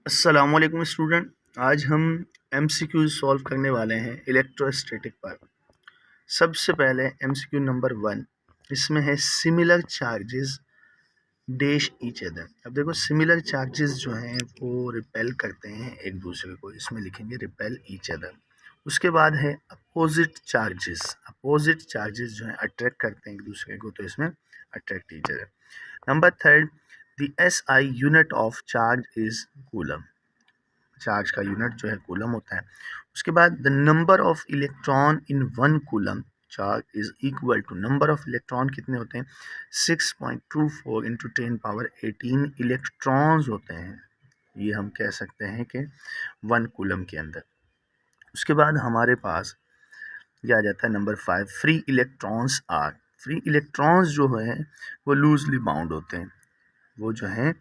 अस्सलामुअलैकुम स्टूडेंट। आज हम एमसीक्यू सॉल्व करने वाले हैं इलेक्ट्रोस्टैटिक पर। सबसे पहले एमसीक्यू नंबर 1, इसमें है similar charges dash each other. अब देखो सिमिलर चार्जेस जो हैं वो रिपेल करते हैं एक दूसरे को, इसमें लिखेंगे रिपेल ईच अदर। उसके बाद है अपोजिट चार्जेस जो हैं अट्रैक्ट करते हैं एक दूसरे को, तो इसमें attract each other. Number 3, the SI unit of charge is coulomb. Charge का यूनिट जो है कूलम होता है। उसके बाद the number of electron in 1 coulomb charge is equal to, number of electron कितने होते हैं, 6.24 इंटू 10 पावर 18 इलेक्ट्रॉन्स होते हैं। ये हम कह सकते हैं कि 1 कूलम के अंदर। उसके बाद हमारे पास ये आ जाता है number 5, free electrons are. Free electrons जो है वो लूजली बाउंड होते हैं, वो जो हैं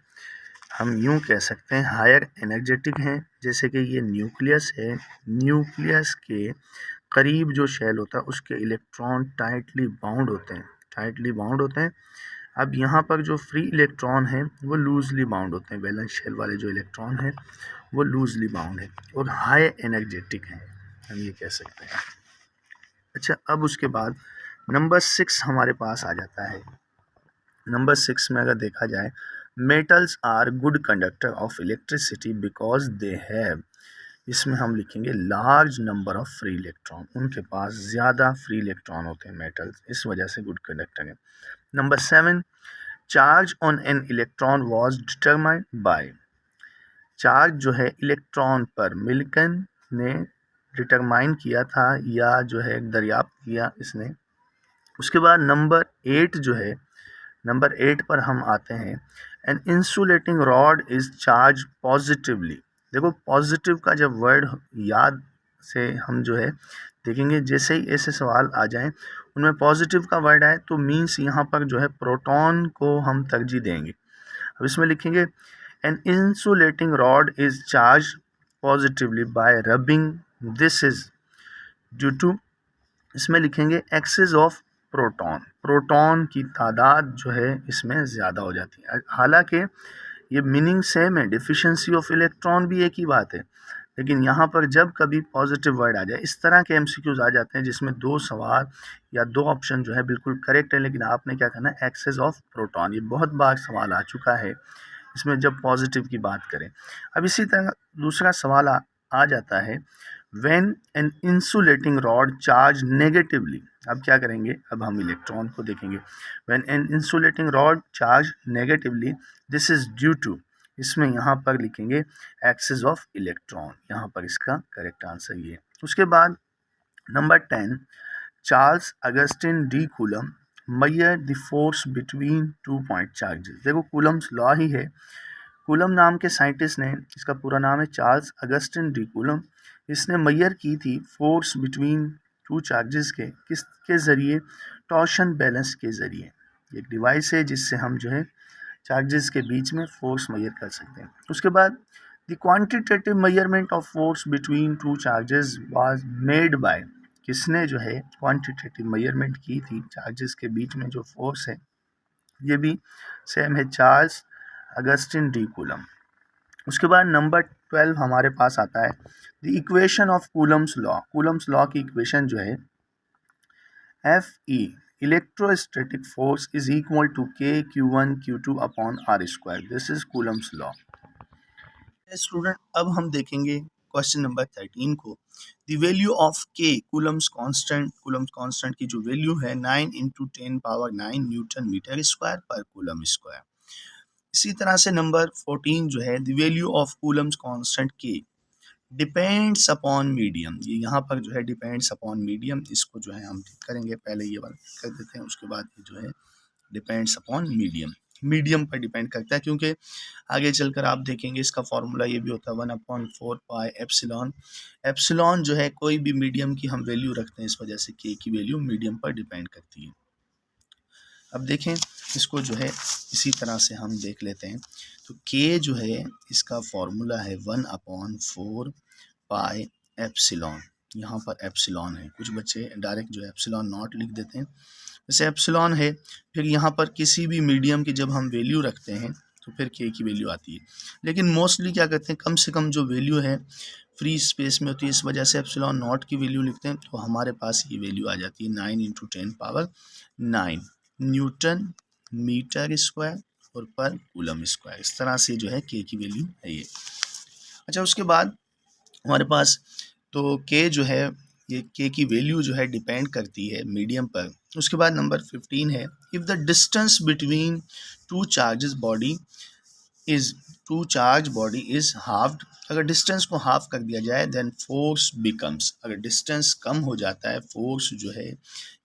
हम यूँ कह सकते हैं हायर एनर्जेटिक हैं। जैसे कि ये न्यूक्लियस है, न्यूक्लियस के करीब जो शेल होता है उसके इलेक्ट्रॉन टाइटली बाउंड होते हैं। अब यहाँ पर जो फ्री इलेक्ट्रॉन है वो लूजली बाउंड होते हैं। वैलेंस शेल वाले जो इलेक्ट्रॉन हैं वो लूजली बाउंड है और हाई एनर्जेटिक हैं, हम ये कह सकते हैं। अच्छा, अब उसके बाद नंबर 6 हमारे पास आ जाता है। नंबर 6 में अगर देखा जाए, metals are good conductor of electricity because they have, इसमें हम लिखेंगे large number of free electron. उनके पास ज़्यादा फ्री इलेक्ट्रॉन होते हैं मेटल्स, इस वजह से गुड कंडक्टर है। Number 7, charge on an electron was determined by. Charge जो है इलेक्ट्रॉन पर मिल्टन ने डिटरमाइन किया था या जो है दरियाफ्त किया इसने। उसके बाद नंबर 8 जो है, नंबर 8 पर हम आते हैं। An insulating rod is charge positively. देखो पॉजिटिव का जब वर्ड याद से हम जो है देखेंगे, जैसे ही ऐसे सवाल आ जाएं उनमें पॉजिटिव का वर्ड आए तो मीन्स यहाँ पर जो है प्रोटॉन को हम तरजीह देंगे। अब इसमें लिखेंगे an insulating rod is charge positively by rubbing, this is due to, इसमें लिखेंगे एक्सेस ऑफ प्रोटॉन की तादाद जो है इसमें ज़्यादा हो जाती है। हालांकि ये मीनिंग सेम है, डिफिशिएंसी ऑफ इलेक्ट्रॉन भी एक ही बात है, लेकिन यहाँ पर जब कभी पॉजिटिव वर्ड आ जाए, इस तरह के एमसीक्यूज आ जाते हैं जिसमें 2 सवाल या 2 ऑप्शन जो है बिल्कुल करेक्ट है, लेकिन आपने क्या करना है, एक्सेस ऑफ प्रोटॉन। ये बहुत बार सवाल आ चुका है इसमें जब पॉजिटिव की बात करें। अब इसी तरह दूसरा सवाल आ जाता है, when an insulating rod charged negatively। अब क्या करेंगे, अब हम इलेक्ट्रॉन को देखेंगे। when an insulating rod charged negatively, this is due to, इसमें यहाँ पर लिखेंगे एक्सेस ऑफ इलेक्ट्रॉन, यहाँ पर इसका करेक्ट आंसर ये है। उसके बाद number 10, Charles Augustine D coulomb measure the force between 2 point charges। देखो कूलम्स लॉ ही है। कूलम नाम के साइंटिस्ट ने, इसका पूरा नाम है चार्ल्स अगस्टिन डी कूलम, इसने मैयर की थी फोर्स बिटवीन 2 चार्जेस के, किसके ज़रिए, टॉर्शन बैलेंस के ज़रिए। एक डिवाइस है जिससे हम जो है चार्जेस के बीच में फोर्स मैयर कर सकते हैं। उसके बाद the quantitative measurement of force between 2 charges was made by, किसने जो है क्वांटिटेटिव मेजरमेंट की थी चार्जेस के बीच में जो फोर्स है, ये भी सेम है, चार्ल्स अगस्टिन डी कूलम। उसके बाद नंबर 12 हमारे पास आता है, the equation of Coulomb's law. Coulomb's law की इक्वेशन जो है, F E electrostatic force is equal to K Q1 Q2 upon R square, this is Coulomb's law. Student, अब हम देखेंगे क्वेश्चन नंबर 13 को। The value of K Coulomb's constant की जो value है 9 into 10 power 9 newton metre square per coulomb square. इसी तरह से नंबर 14 जो है, the value of Coulomb's constant के डिपेंड्स अपॉन मीडियम। ये यहाँ पर जो है डिपेंड्स अपॉन मीडियम, इसको जो है हम ठीक करेंगे, पहले ये वाला कर देते हैं, उसके बाद ये जो है डिपेंड्स अपॉन मीडियम पर डिपेंड करता है, क्योंकि आगे चलकर आप देखेंगे इसका फॉर्मूला ये भी होता है 1/4 पाई एप्सिलॉन। एप्सिलॉन जो है कोई भी मीडियम की हम वैल्यू रखते हैं, इस वजह से के की वैल्यू मीडियम पर डिपेंड करती है। अब देखें इसको जो है इसी तरह से हम देख लेते हैं। तो के जो है इसका फॉर्मूला है 1/4 पाई एप्सिलॉन। यहाँ पर एप्सिलॉन है, कुछ बच्चे डायरेक्ट जो है एप्सिलॉन नॉट लिख देते हैं, जैसे एप्सिलॉन है। फिर यहाँ पर किसी भी मीडियम की जब हम वैल्यू रखते हैं तो फिर के की वैल्यू आती है। लेकिन मोस्टली क्या करते हैं, कम से कम जो वैल्यू है फ्री स्पेस में होती है, इस वजह से एप्सिलॉन नॉट की वैल्यू लिखते हैं। तो हमारे पास ये वैल्यू आ जाती है 9 × 10⁻9 न्यूटन मीटर स्क्वायर और पर कूलम स्क्वायर। इस तरह से जो है के की वैल्यू है ये। अच्छा, उसके बाद हमारे पास तो के जो है, ये के की वैल्यू जो है डिपेंड करती है मीडियम पर। उसके बाद नंबर 15 है, if the distance between two charges body is two charge body is halved, अगर डिस्टेंस को हाफ कर दिया जाए देन फोर्स बिकम्स, अगर डिस्टेंस कम हो जाता है फोर्स जो है,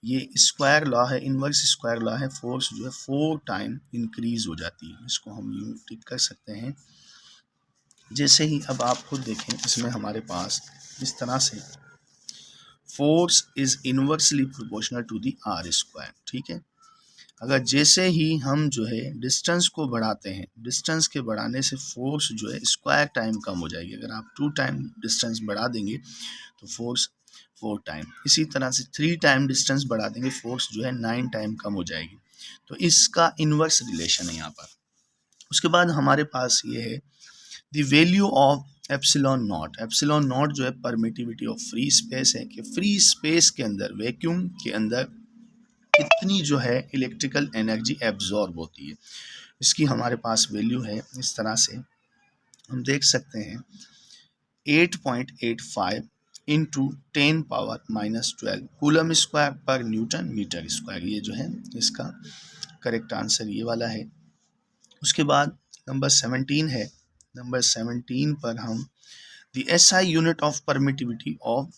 ये स्क्वायर लॉ है, इनवर्स स्क्वायर लॉ है, फोर्स जो है 4 टाइम इंक्रीज हो जाती है। इसको हम यूँ टिक कर सकते हैं। जैसे ही अब आप खुद देखें, इसमें हमारे पास इस तरह से force is inversely proportional to the R square, ठीक है। अगर जैसे ही हम जो है डिस्टेंस को बढ़ाते हैं, डिस्टेंस के बढ़ाने से फोर्स जो है स्क्वायर टाइम कम हो जाएगी। अगर आप 2 टाइम डिस्टेंस बढ़ा देंगे तो फोर्स 4 टाइम, इसी तरह से 3 टाइम डिस्टेंस बढ़ा देंगे, फोर्स जो है 9 टाइम कम हो जाएगी। तो इसका इन्वर्स रिलेशन है यहाँ पर। उसके बाद हमारे पास ये है the value of epsilon naught. Epsilon naught जो है परमिटिविटी ऑफ फ्री स्पेस है, कि फ्री स्पेस के अंदर, वैक्यूम के अंदर कितनी जो है इलेक्ट्रिकल एनर्जी एब्जॉर्ब होती है। इसकी हमारे पास वैल्यू है, इस तरह से हम देख सकते हैं 8.85 × 10⁻⁻12 coulomb square per newton metre square. ये जो है इसका करेक्ट आंसर ये वाला है। उसके बाद नंबर 17 है, नंबर 17 पर हम the SI unit of permittivity of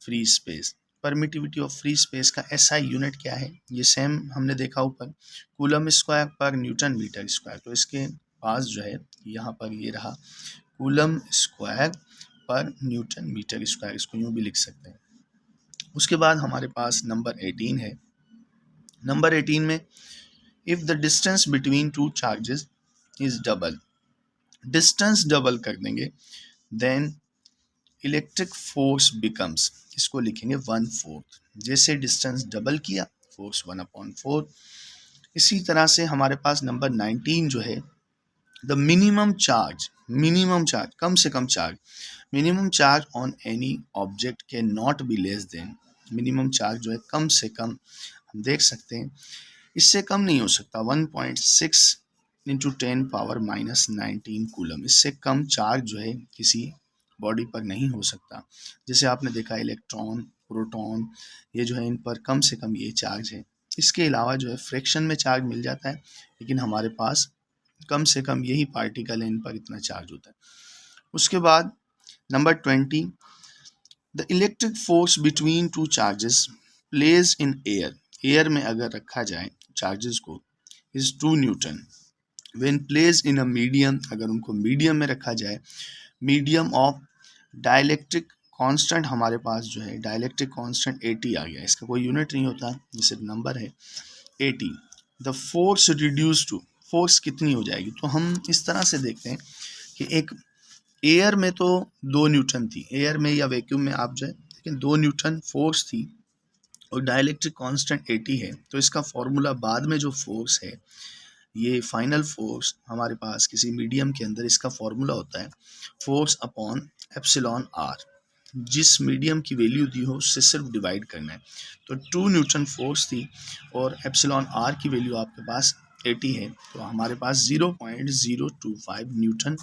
free space. Permittivity of free space का एसआई यूनिट क्या है, ये सेम हमने देखा ऊपर, coulomb square per newton metre square. तो इसके पास जो है यहाँ पर ये रहा coulomb square per newton metre square, इसको यूँ भी लिख सकते हैं। उसके बाद हमारे पास नंबर 18 है। नंबर 18 में if the distance between two charges is double, distance double कर देंगे देन इलेक्ट्रिक फोर्स बिकम्स, इसको लिखेंगे 1/4। जैसे डिस्टेंस डबल किया, फोर्स 1/4। इसी तरह से हमारे पास नंबर 19 जो है, the minimum charge, minimum charge कम से कम charge, minimum charge on any object can not be less than, minimum charge जो है कम से कम, हम देख सकते हैं इससे कम नहीं हो सकता 1.6 × 10⁻⁻19 कूलम। इससे कम चार्ज जो है किसी बॉडी पर नहीं हो सकता। जैसे आपने देखा इलेक्ट्रॉन, प्रोटॉन, ये जो है इन पर कम से कम ये चार्ज है। इसके अलावा जो है फ्रैक्शन में चार्ज मिल जाता है, लेकिन हमारे पास कम से कम यही पार्टिकल है, इन पर इतना चार्ज होता है। उसके बाद number 20, the electric force between two charges place in air, air में अगर रखा जाए चार्जेस को, is 2 Newton. When place in a medium, अगर उनको मीडियम में रखा जाए, मीडियम ऑफ डाइलेक्ट्रिक कांस्टेंट, हमारे पास जो है डाइलेक्ट्रिक कांस्टेंट 80 आ गया। इसका कोई यूनिट नहीं होता, ये सिर्फ नंबर है 80। The force reduce to, force कितनी हो जाएगी, तो हम इस तरह से देखते हैं कि एक एयर में तो 2 न्यूटन थी, एयर में या वैक्यूम में आप जो है, लेकिन 2 न्यूटन फोर्स थी और डाइलेक्ट्रिक कांस्टेंट 80 है। तो इसका फॉर्मूला बाद में जो फोर्स है, ये फाइनल फोर्स हमारे पास किसी मीडियम के अंदर, इसका फॉर्मूला होता है फोर्स अपॉन एप्सिलॉन आर। जिस मीडियम की वैल्यू दी हो उससे सिर्फ डिवाइड करना है। तो 2 न्यूटन फोर्स थी और एप्सिलॉन आर की वैल्यू आपके पास 80 है, तो हमारे पास 0.025 न्यूटन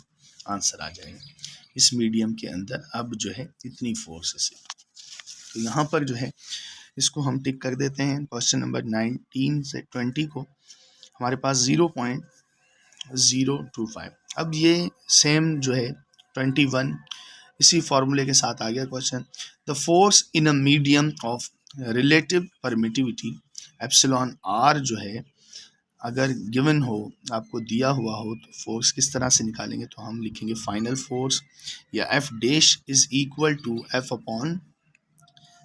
आंसर आ जाएगा इस मीडियम के अंदर। अब जो है इतनी फोर्सेस है, तो यहाँ पर जो है इसको हम टिक कर देते हैं। क्वेश्चन नंबर 19 से 20 को हमारे पास 0.025। अब ये सेम जो है 21 इसी फॉर्मूले के साथ आ गया question. The force in a medium of relative permittivity epsilon R जो है अगर गिवन हो, आपको दिया हुआ हो, तो फोर्स किस तरह से निकालेंगे, तो हम लिखेंगे फाइनल फोर्स या F dash is equal to F upon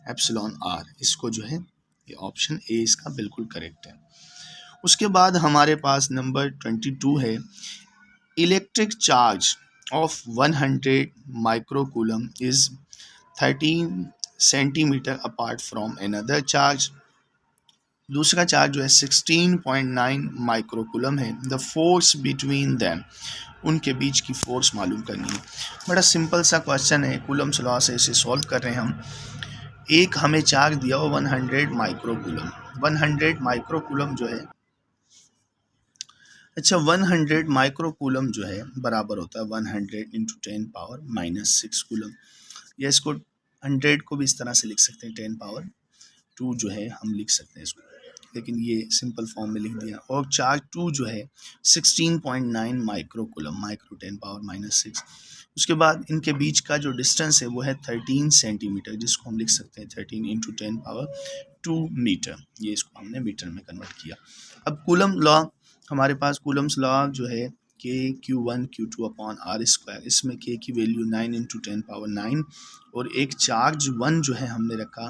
epsilon R. इसको जो है ये ऑप्शन ए इसका बिल्कुल करेक्ट है। उसके बाद हमारे पास नंबर 22 है, electric charge of 100 microcoulomb is 13 centimetre apart from another charge. दूसरा चार्ज जो है 16.9 माइक्रोकूलम है। द फोर्स बिटवीन दैम, उनके बीच की फोर्स मालूम करनी है। बड़ा सिंपल सा क्वेश्चन है, कूलम्स लॉ से इसे सॉल्व कर रहे हैं हम। एक हमें चार्ज दिया हो 100 माइक्रोकूलम। 100 माइक्रोकूलम जो है, अच्छा 100 माइक्रोकूलम जो है बराबर होता है 100 इंटू 10 पावर माइनस 6 कूलम। या इसको 100 को भी इस तरह से लिख सकते हैं, 10 पावर 2 जो है हम लिख सकते हैं इसको, लेकिन ये सिंपल फॉर्म में लिख दिया। और चार्ज 2 जो है 16.9 माइक्रोकूलम, माइक्रो 10 पावर माइनस 6। उसके बाद इनके बीच का जो डिस्टेंस है वो है 13 सेंटीमीटर, जिसको हम लिख सकते हैं 13 इंटू 10 पावर 2 मीटर। ये इसको हमने मीटर में कन्वर्ट किया। अब कूलम लॉ, हमारे पास कूलम्स लॉ जो है के Q1 Q2 upon R square, इसमें के की वैल्यू 9 इंटू 10 पावर 9 और एक चार्ज 1 जो है हमने रखा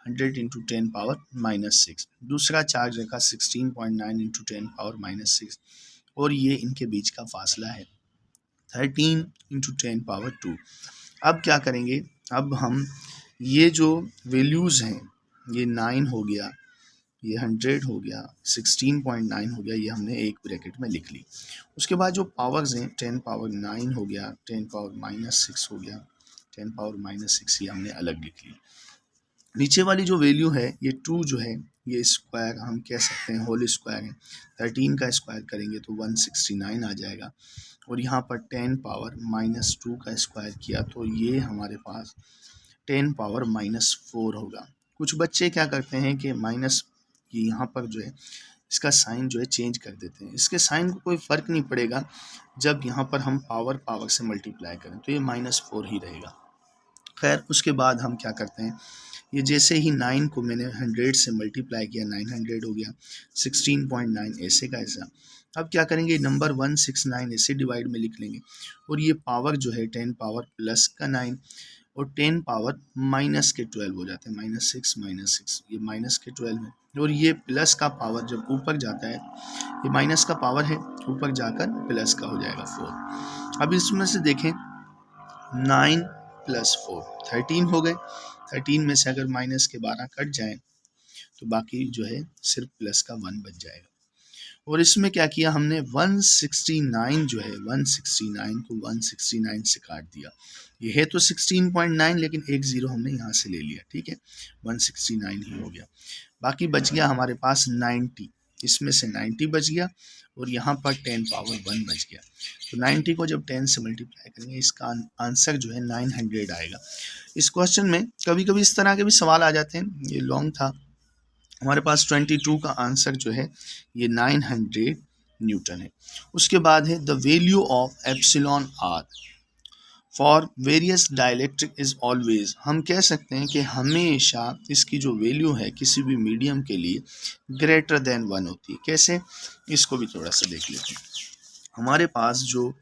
100 इंटू 10 पावर माइनस 6, दूसरा चार्ज रखा 16.9 इंटू 10 पावर माइनस 6 और ये इनके बीच का फासला है 13 इंटू 10 पावर 2। अब क्या करेंगे, अब हम ये जो वैल्यूज़ हैं, ये 9 हो गया, ये 100 हो गया, 16.9 हो गया, ये हमने एक ब्रैकेट में लिख ली। उसके बाद जो पावर्स हैं 10 पावर 9 हो गया, 10 पावर माइनस 6 हो गया, 10 पावर माइनस 6 ये हमने अलग लिख ली। नीचे वाली जो वैल्यू है ये 2 जो है ये स्क्वायर हम कह सकते हैं होल स्क्वायर है, 13 का स्क्वायर करेंगे तो 169 आ जाएगा। और यहाँ पर 10 पावर माइनस 2 का स्क्वायर किया तो ये हमारे पास 10 पावर माइनस 4 होगा। कुछ बच्चे क्या करते हैं कि माइनस ये यहाँ पर जो है इसका साइन जो है चेंज कर देते हैं। इसके साइन को कोई फ़र्क नहीं पड़ेगा, जब यहाँ पर हम पावर से मल्टीप्लाई करें तो ये -4 ही रहेगा। खैर उसके बाद हम क्या करते हैं, ये जैसे ही 9 को मैंने 100 से मल्टीप्लाई किया 900 हो गया, 16.9 ऐसे का ऐसा। अब क्या करेंगे, नंबर 169 ऐसे डिवाइड में लिख लेंगे और ये पावर जो है 10 पावर प्लस का 9 और 10 पावर माइनस के 12 हो जाते हैं, -6 ये माइनस के 12 है। और ये प्लस का पावर जब ऊपर जाता है, ये माइनस का पावर है ऊपर जाकर प्लस का हो जाएगा 4। अब इसमें से देखें 9 प्लस 4 13 हो गए, 13 में से अगर माइनस के 12 कट जाए तो बाकी जो है सिर्फ प्लस का 1 बच जाएगा। और इसमें क्या किया हमने 169 जो है 169 को 169 से काट दिया। ये है तो 16.9 लेकिन एक ज़ीरो हमने यहाँ से ले लिया, ठीक है 169 ही हो गया। बाकी बच गया हमारे पास 90, इसमें से 90 बच गया और यहाँ पर 10 पावर 1 बच गया। तो 90 को जब 10 से मल्टीप्लाई करेंगे इसका आंसर जो है 900 आएगा। इस क्वेश्चन में कभी कभी इस तरह के भी सवाल आ जाते हैं, ये लॉन्ग था। हमारे पास 22 का आंसर जो है ये 900 न्यूटन है। उसके बाद है the value of epsilon R for various dielectric is always. हम कह सकते हैं कि हमेशा इसकी जो वैल्यू है किसी भी मीडियम के लिए ग्रेटर देन 1 होती है। कैसे, इसको भी थोड़ा सा देख लेते हैं। हमारे पास जो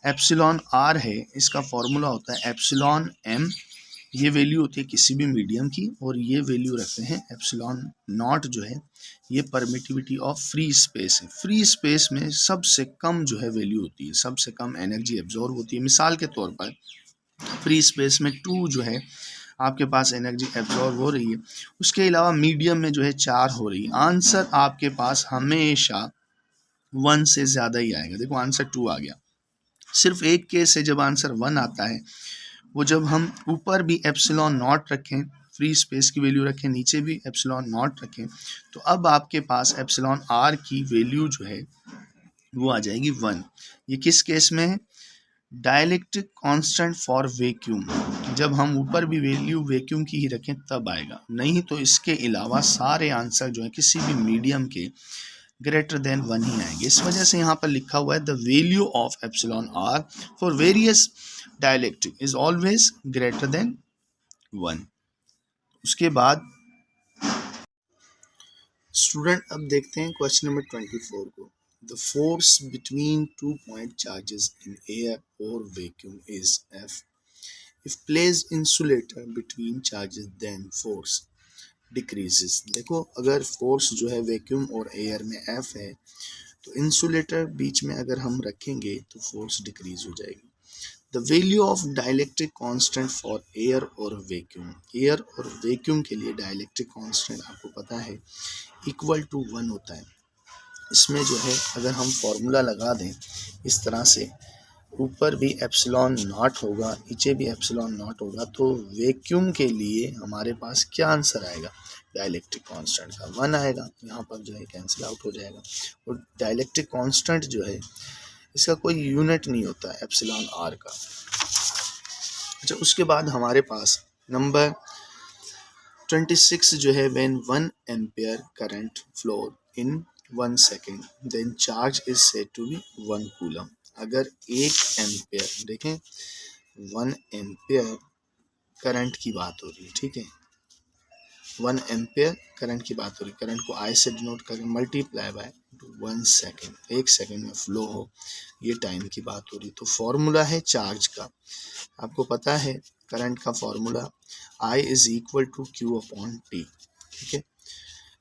एप्सिलॉन आर है इसका फॉर्मूला होता है एप्सिलॉन एम, ये वैल्यू होती है किसी भी मीडियम की, और ये वैल्यू रखते हैं एप्सिलॉन नॉट जो है ये परमिटिविटी ऑफ फ्री स्पेस है। फ्री स्पेस में सबसे कम जो है वैल्यू होती है, सबसे कम एनर्जी एब्जॉर्ब होती है। मिसाल के तौर पर फ्री स्पेस में 2 जो है आपके पास एनर्जी एब्जॉर्ब हो रही है, उसके अलावा मीडियम में जो है 4 हो रही है। आंसर आपके पास हमेशा 1 से ज़्यादा ही आएगा। देखो आंसर 2 आ गया। सिर्फ एक केस है जब आंसर 1 आता है, वो जब हम ऊपर भी एप्सिलॉन नॉट रखें, फ्री स्पेस की वैल्यू रखें, नीचे भी एप्सिलॉन नॉट रखें, तो अब आपके पास एप्सिलॉन आर की वैल्यू जो है वो आ जाएगी 1। ये किस केस में है, डाइलेक्ट्रिक कांस्टेंट फॉर वैक्यूम। जब हम ऊपर भी वैल्यू वैक्यूम की ही रखें तब आएगा, नहीं तो इसके अलावा सारे आंसर जो है किसी भी मीडियम के ग्रेटर देन 1 ही आएंगे। इस वजह से यहाँ पर लिखा हुआ है the value of epsilon R for various dielectric is always greater than 1। उसके बाद स्टूडेंट अब देखते हैं क्वेश्चन नंबर 24 को। The force between 2 point charges in air और vacuum is F. If placed insulator between charges then force decreases. देखो अगर force जो है वैक्यूम और एयर में F है तो इंसुलेटर बीच में अगर हम रखेंगे तो फोर्स डिक्रीज हो जाएगी। The value of dielectric constant for air और वैक्यूम। एयर और वैक्यूम के लिए डाइलेक्ट्रिक कांस्टेंट आपको पता है इक्वल टू 1 होता है। इसमें जो है अगर हम फॉर्मूला लगा दें इस तरह से, ऊपर भी एप्सिलॉन नॉट होगा, नीचे भी एप्सिलॉन नॉट होगा, तो वैक्यूम के लिए हमारे पास क्या आंसर आएगा, डाइलेक्ट्रिक कांस्टेंट का 1 आएगा। यहाँ पर जो है कैंसिल आउट हो जाएगा। और डाइलेक्ट्रिक कांस्टेंट जो है इसका कोई यूनिट नहीं होता एप्सिलॉन आर का। अच्छा, उसके बाद हमारे पास नंबर 26 जो है, when 1 ampere current flow in 1 second then charge is said to be 1 coulomb. अगर 1 एम्पियर, देखें 1 एम्पियर करंट की बात हो रही है, ठीक है, 1 एम्पियर करंट की बात हो रही है, करंट को आई से डिनोट करें, मल्टीप्लाई बाय 1 सेकेंड, 1 सेकेंड में फ्लो हो, ये टाइम की बात हो रही। तो फॉर्मूला है चार्ज का, आपको पता है करंट का formula I is equal to Q upon T, ठीक है।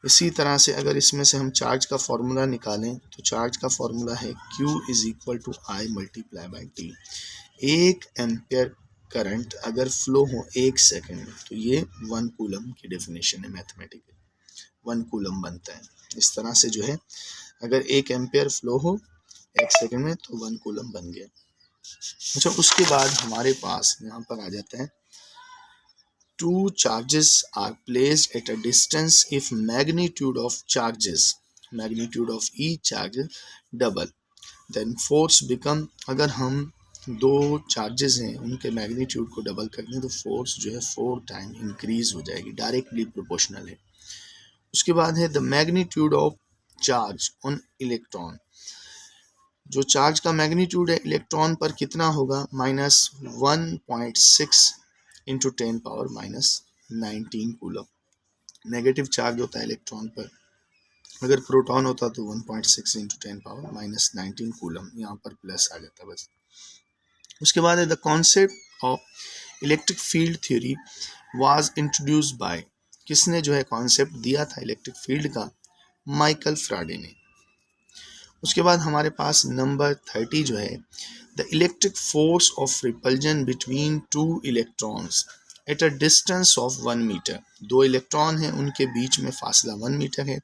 इसी तरह से अगर इसमें से हम चार्ज का फॉर्मूला निकालें तो चार्ज का फॉर्मूला है Q is equal to I multiply by T. 1 ampere current अगर फ्लो हो 1 सेकेंड में तो ये 1 कूलम की डेफिनेशन है मैथमेटिकल, 1 कूलम बनता है। इस तरह से जो है अगर 1 एम्पियर फ्लो हो 1 सेकेंड में तो 1 कूलम बन गया। अच्छा, उसके बाद हमारे पास यहाँ पर आ जाता है, two charges are placed at a distance if magnitude of each charge double then force become। अगर हम दो चार्जेस हैं उनके मैग्नीट्यूड को डबल कर दें तो फोर्स जो है 4 टाइम इंक्रीज हो जाएगी, डायरेक्टली प्रोपोर्शनल है। उसके बाद है the magnitude of charge on electron. जो चार्ज का मैग्नीट्यूड है इलेक्ट्रॉन पर कितना होगा, -1.6 into 10 power -19 coulomb. Negative charge होता है इलेक्ट्रॉन पर, अगर प्रोटॉन होता तो 1.6 इंटू 10 पावर -19 कूलम, यहाँ पर प्लस आ जाता बस। उसके बाद है the concept of electric field theory was introduced by. किसने जो है कॉन्सेप्ट दिया था इलेक्ट्रिक फील्ड का, माइकल फ्राडे ने। उसके बाद हमारे पास नंबर 30 जो है, the electric force of repulsion between two electrons at a distance of 1 metre. दो इलेक्ट्रॉन हैं, उनके बीच में फासला 1 मीटर है,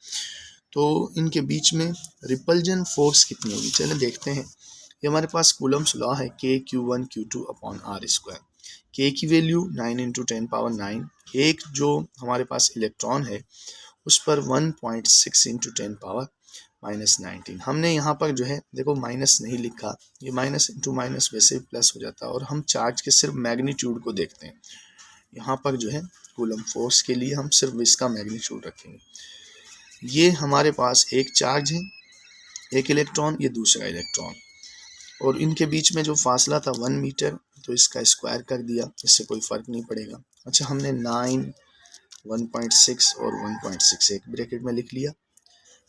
तो इनके बीच में रिपल्जन फोर्स कितनी होगी, चलिए देखते हैं। ये हमारे पास कूलम्स लॉ है, के Q1 Q2 upon R square. के की वैल्यू 9 इंटू 10 पावर 9, एक जो हमारे पास इलेक्ट्रॉन है उस पर 1.6 इंटू 10 पावर -19। हमने यहाँ पर जो है देखो माइनस नहीं लिखा, ये माइनस इंटू माइनस वैसे प्लस हो जाता है, और हम चार्ज के सिर्फ मैग्नीट्यूड को देखते हैं। यहाँ पर जो है कूलम फोर्स के लिए हम सिर्फ इसका मैग्नीट्यूड रखेंगे। ये हमारे पास एक चार्ज है, एक इलेक्ट्रॉन, ये दूसरा इलेक्ट्रॉन, और इनके बीच में जो फासला था 1 मीटर, तो इसका स्क्वायर कर दिया, इससे कोई फ़र्क नहीं पड़ेगा। अच्छा, हमने 9, 1.6 और 1.6 एक ब्रैकेट में लिख लिया,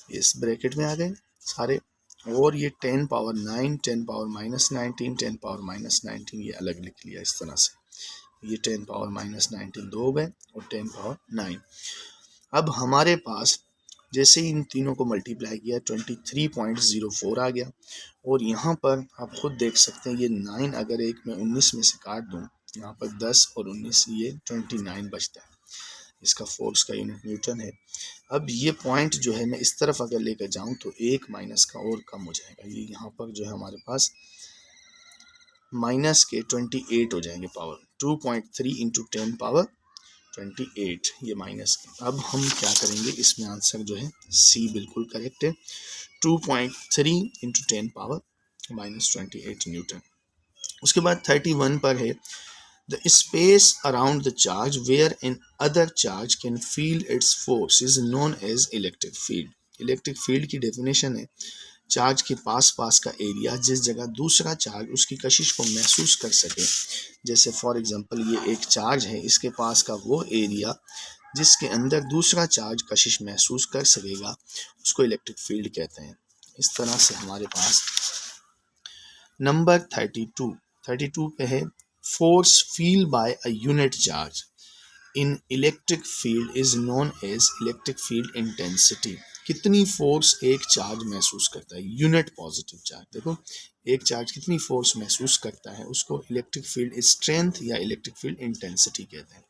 इस ब्रैकेट में आ गए सारे, और ये 10 पावर 9, 10 पावर -19, 10 पावर -19 ये अलग लिख लिया इस तरह से। ये 10 पावर -19 दो हो गए और 10 पावर 9। अब हमारे पास जैसे ही इन तीनों को मल्टीप्लाई किया 23.04 आ गया, और यहाँ पर आप खुद देख सकते हैं ये 9 अगर एक में 19 में से काट दूँ, यहाँ पर 10 और 19 ये 29 बचता है। इसका फोर्स का यूनिट न्यूटन है। अब ये पॉइंट जो है मैं इस तरफ अगर लेकर जाऊं तो एक माइनस का और कम हो जाएगा, ये यहाँ पर जो है हमारे पास माइनस के 28 हो जाएंगे पावर, 2.3 इंटू 10 पावर 28 ये माइनस के। अब हम क्या करेंगे, इसमें आंसर जो है सी बिल्कुल करेक्ट है, 2.3 इंटू 10 पावर -28 न्यूटन। उसके बाद 31 पर है, the space around the charge where an other charge can feel its force is known as electric field। Electric field की डेफिनेशन है चार्ज के पास पास का एरिया जिस जगह दूसरा चार्ज उसकी कशिश को महसूस कर सके। जैसे फॉर एग्जांपल ये एक चार्ज है, इसके पास का वो एरिया जिसके अंदर दूसरा चार्ज कशिश महसूस कर सकेगा उसको इलेक्ट्रिक फील्ड कहते हैं। इस तरह से हमारे पास नंबर 32 पे है, force feel by a unit charge in electric field is known as electric field intensity। कितनी फोर्स एक चार्ज महसूस करता है, यूनिट पॉजिटिव चार्ज। देखो एक चार्ज कितनी फोर्स महसूस करता है, उसको इलेक्ट्रिक फील्ड स्ट्रेंथ या इलेक्ट्रिक फील्ड इंटेंसिटी कहते हैं।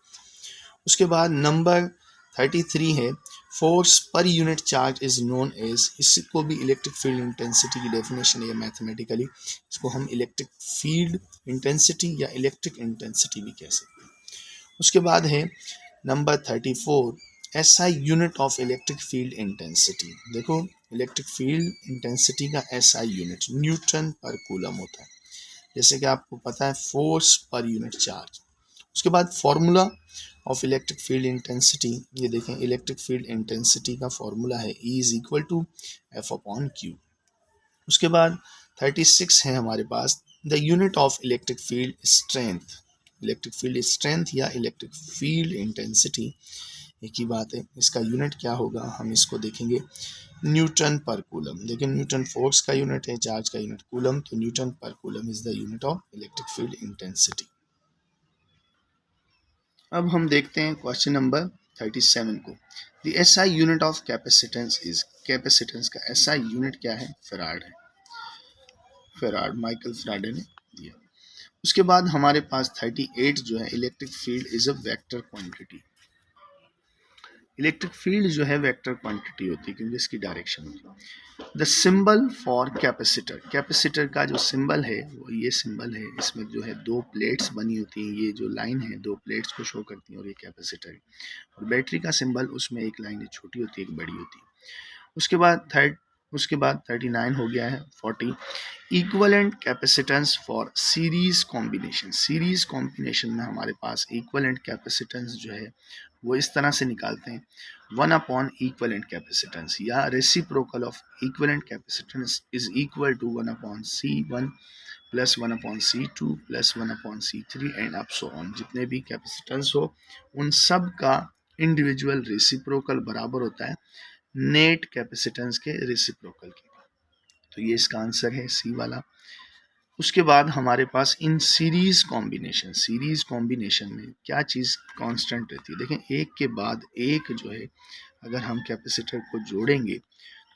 उसके बाद नंबर 33 है force per unit charge is known as, इसको भी इलेक्ट्रिक फील्ड इंटेंसिटी की डेफिनेशन है मैथमेटिकली, इसको हम इलेक्ट्रिक फील्ड इंटेंसिटी या इलेक्ट्रिक इंटेंसिटी भी कह सकते हैं। उसके बाद है number 34 SI unit of electric field intensity. देखो इलेक्ट्रिक फील्ड इंटेंसिटी का SI unit newton per coulomb होता है, जैसे कि आपको पता है फोर्स पर यूनिट चार्ज। उसके बाद formula of electric field intensity, ये देखें इलेक्ट्रिक फील्ड इंटेंसिटी का फॉर्मूला है E is equal to F/Q। उसके बाद 36 है हमारे पास the unit of electric field strength. Electric field strength या इलेक्ट्रिक फील्ड इंटेंसिटी एक ही बात है, इसका यूनिट क्या होगा हम इसको देखेंगे न्यूटन पर कूलम। देखिए न्यूटन फोर्स का यूनिट है, चार्ज का यूनिट कूलम, तो Newton per coulomb is the unit of electric field intensity. अब हम देखते हैं क्वेश्चन नंबर 37 को। The SI unit of capacitance is, capacitance का एसआई यूनिट क्या है, फैराड है, फैराड माइकल फैराडे ने दिया। उसके बाद हमारे पास 38 जो है electric field is a vector quantity. Electric field जो है वेक्टर क्वांटिटी होती है क्योंकि इसकी डायरेक्शन होती है। The symbol for capacitor, capacitor का जो सिंबल है वो ये सिंबल है, इसमें जो है दो प्लेट्स बनी होती हैं, ये जो लाइन है दो प्लेट्स को शो करती हैं और ये कैपेसिटर है। और बैटरी का सिंबल उसमें एक लाइन छोटी होती है एक बड़ी होती है। उसके बाद 39 हो गया है 40 equivalent capacitance for series combination. Series combination में हमारे पास इक्विवेलेंट कैपेसिटेंस जो है वो इस तरह से निकालते हैं 1 इक्विवेलेंट कैपेसिटेंस या reciprocal of equivalent capacitance is equal to 1/C1 plus 1/C2 plus 1/C3 and up so on. जितने भी कैपेसिटेंस हो उन सब का इंडिविजुअल रेसिप्रोकल बराबर होता है नेट कैपेसिटेंस के रेसिप्रोकल के। तो ये इसका आंसर है सी वाला। उसके बाद हमारे पास इन सीरीज कॉम्बिनेशन में क्या चीज़ कांस्टेंट रहती है। देखें एक के बाद एक जो है अगर हम कैपेसिटर को जोड़ेंगे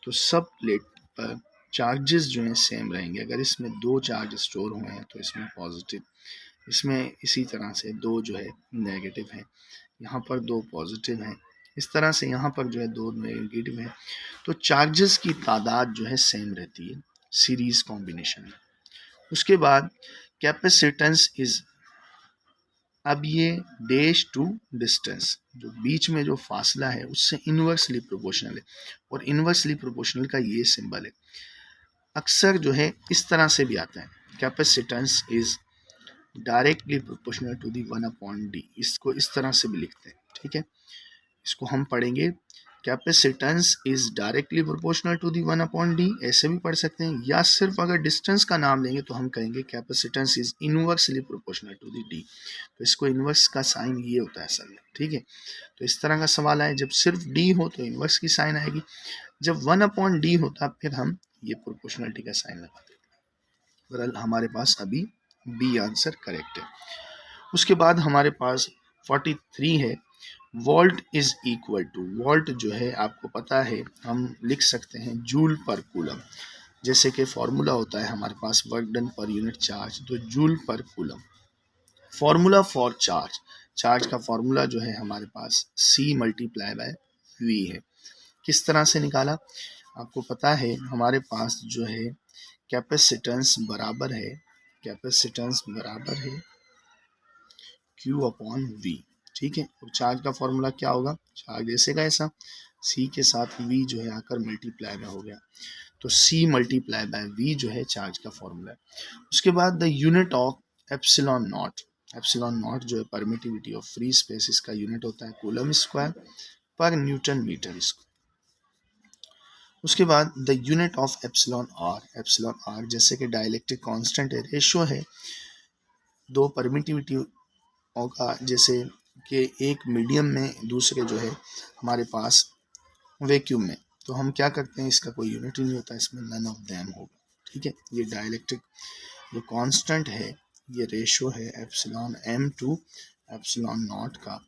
तो सब प्लेट पर चार्जेस जो हैं सेम रहेंगे। अगर इसमें दो चार्ज स्टोर हुए हैं तो इसमें पॉजिटिव, इसमें इसी तरह से दो जो है नेगेटिव है, यहाँ पर दो पॉजिटिव हैं, इस तरह से यहाँ पर जो है दो नेगेटिव है, तो चार्जेस की तादाद जो है सेम रहती है सीरीज कॉम्बिनेशन में। उसके बाद कैपेसिटेंस इज, अब ये डैश टू डिस्टेंस, जो बीच में जो फासला है उससे इन्वर्सली प्रोपोर्शनल है और इन्वर्सली प्रोपोर्शनल का ये सिंबल है। अक्सर जो है इस तरह से भी आता है capacitance is directly proportional to the 1/D, इसको इस तरह से भी लिखते हैं। ठीक है, इसको हम पढ़ेंगे capacitance is directly proportional to the 1/D, ऐसे भी पढ़ सकते हैं, या सिर्फ अगर डिस्टेंस का नाम लेंगे तो हम कहेंगे capacitance is inversely proportional to the D। तो इसको इनवर्स का साइन ये होता है असल में। ठीक है, तो इस तरह का सवाल आए, जब सिर्फ D हो तो इनवर्स की साइन आएगी, जब 1/D होता फिर हम ये प्रोपोर्शनलिटी का साइन लगाते हैं। बहरहाल हमारे पास अभी बी आंसर करेक्ट है। उसके बाद हमारे पास 43 है volt is equal to, volt जो है आपको पता है हम लिख सकते हैं जूल पर कूलम, जैसे कि फॉर्मूला होता है हमारे पास वर्क डन पर यूनिट चार्ज, तो जूल पर coulomb. Formula for charge, charge का फॉर्मूला जो है हमारे पास C मल्टीप्लाई बाय V है। किस तरह से निकाला, आपको पता है हमारे पास जो है कैपेसिटेंस बराबर है Q/V। ठीक है, और चार्ज का फॉर्मूला क्या होगा, चार्ज ऐसे का ऐसा, C के साथ V जो है आकर मल्टीप्लाई में हो गया, तो C मल्टीप्लाई बाय V जो है चार्ज का फॉर्मूला है। उसके बाद the unit of epsilon naught, epsilon naught जो है परमिटिविटी ऑफ फ्री स्पेस, इसका यूनिट होता है coulomb square per newton metre square. उसके बाद the unit of epsilon R जैसे कि डाइलेक्ट्रिक कांस्टेंट है, रेशो है दो परमिटिविटी का, जैसे कि एक मीडियम में दूसरे जो है हमारे पास वैक्यूम में, तो हम क्या करते हैं इसका कोई यूनिट ही नहीं होता, इसमें नन ऑफ देम होगा। ठीक है, ये डाइलेक्ट्रिक जो कांस्टेंट है ये रेशो है epsilon m to epsilon naught का,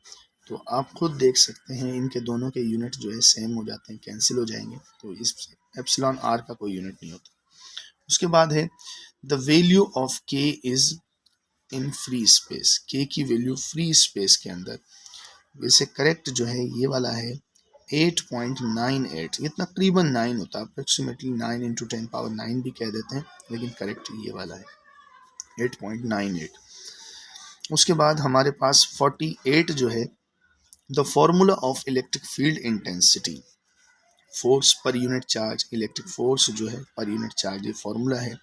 तो आप खुद देख सकते हैं इनके दोनों के यूनिट जो है सेम हो जाते हैं, कैंसिल हो जाएंगे, तो इस एप्सिलॉन आर का कोई यूनिट नहीं होता। उसके बाद है द वैल्यू ऑफ के इज इन फ्री स्पेस, के की वैल्यू फ्री स्पेस के अंदर, वैसे करेक्ट जो है ये वाला है 8.98, ये तकरीबन 9 होता है, अप्रोक्सीमेटली 9 इंटू 10 पावर 9 भी कह देते हैं, लेकिन करेक्ट ये वाला है 8.98। उसके बाद हमारे पास 48 जो है the formula of electric field intensity, force per unit charge, electric force जो है पर यूनिट चार्ज, ये फॉर्मूला है।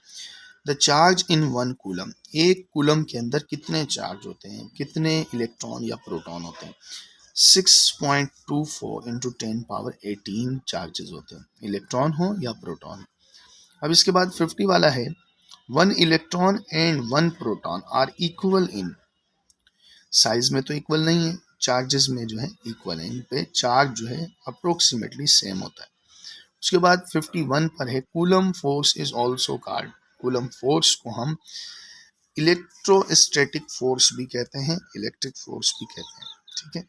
द चार्ज इन 1 कूलम, एक कूलम के अंदर कितने चार्ज होते हैं, कितने इलेक्ट्रॉन या प्रोटॉन होते हैं, 6.24 इंटू 10 पावर 18 चार्जेस होते हैं, इलेक्ट्रॉन हो या प्रोटॉन। अब इसके बाद 50 वाला है 1 electron and 1 proton are equal in, size में तो इक्वल नहीं है, चार्जेस में जो है इक्वल है, इन पे चार्ज जो है अप्रोक्सीमेटली सेम होता है। उसके बाद 51 पर है coulomb force is also called, coulomb force को हम इलेक्ट्रोस्टैटिक फोर्स भी कहते हैं, इलेक्ट्रिक फोर्स भी कहते हैं, ठीक है।